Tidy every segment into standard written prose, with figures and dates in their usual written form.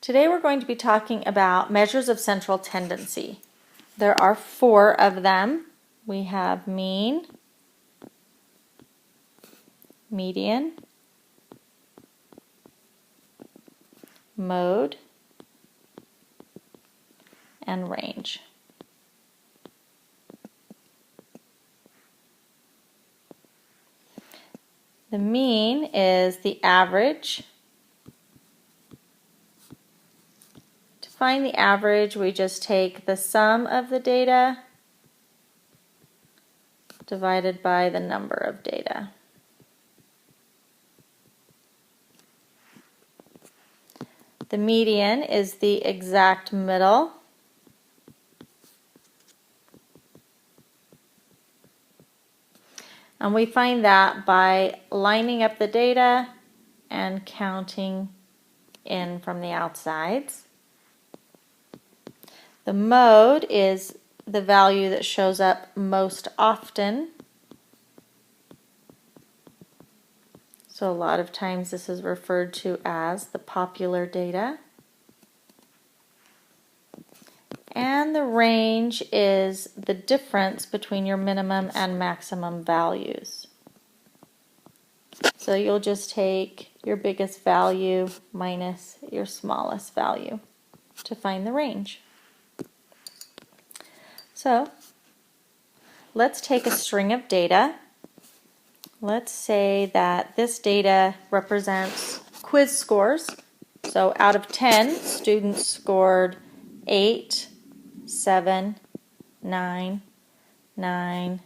Today we're going to be talking about measures of central tendency. There are 4 of them. We have mean, median, mode, and range. The mean is the average. To find the average, we just take the sum of the data divided by the number of data. The median is the exact middle. And we find that by lining up the data and counting in from the outsides. The mode is the value that shows up most often. So a lot of times this is referred to as the popular data. And the range is the difference between your minimum and maximum values. So you'll just take your biggest value minus your smallest value to find the range. So let's take a string of data. Let's say that this data represents quiz scores. So out of 10, students scored 8, 7, 9, 9,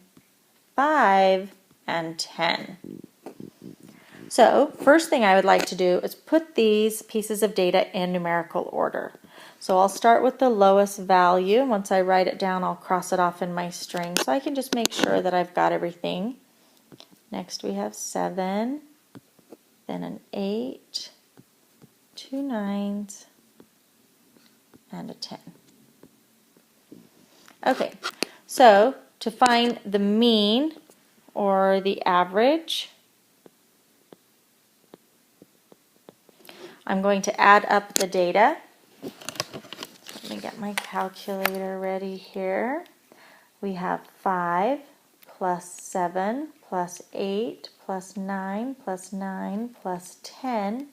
5, and 10. So first thing I would like to do is put these pieces of data in numerical order. So I'll start with the lowest value. Once I write it down, I'll cross it off in my string so I can just make sure that I've got everything. Next we have 7, then an 8, 2 9s, and a 10. Okay, so to find the mean or the average, I'm going to add up the data. Let me get my calculator ready here. We have 5 plus 7 plus 8 plus 9 plus 9 plus 10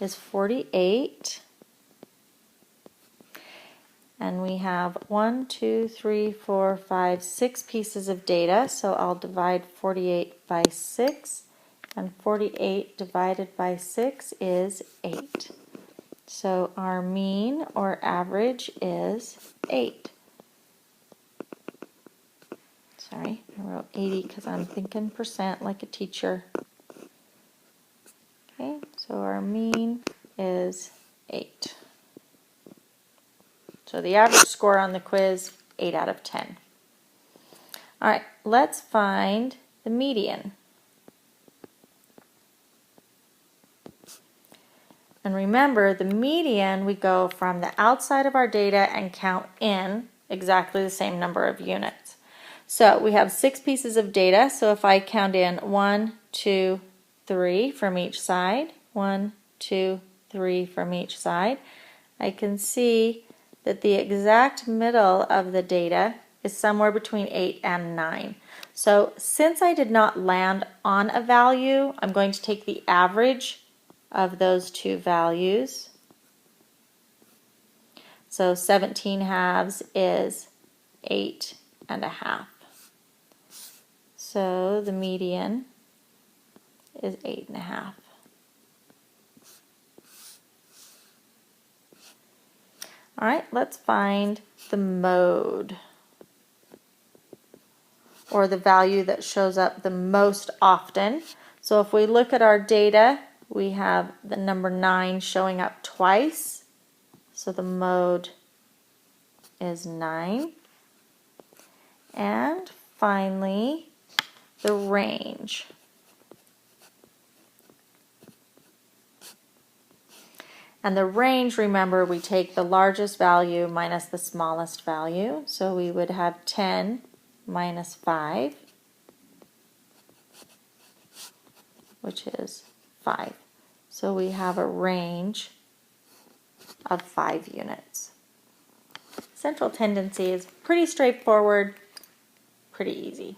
is 48. And we have 1, 2, 3, 4, 5, 6 pieces of data. So I'll divide 48 by 6. And 48 divided by 6 is 8. So our mean or average is 8. Sorry, I wrote 80 because I'm thinking percent like a teacher. Okay, so our mean is 8. So the average score on the quiz, 8 out of 10. All right, let's find the median. And remember, the median, we go from the outside of our data and count in exactly the same number of units. So we have 6 pieces of data, so if I count in 1, 2, 3 from each side, 1, 2, 3 from each side, I can see that the exact middle of the data is somewhere between 8 and 9. So since I did not land on a value, I'm going to take the average of those 2 values. So 17 halves is 8 and a half. So the median is 8 and a half. All right, let's find the mode, or the value that shows up the most often. So if we look at our data, we have the number 9 showing up twice. So the mode is 9. And finally, the range. And the range, remember, we take the largest value minus the smallest value. So we would have 10 minus 5, which is 5. So we have a range of 5 units. Central tendency is pretty straightforward, pretty easy.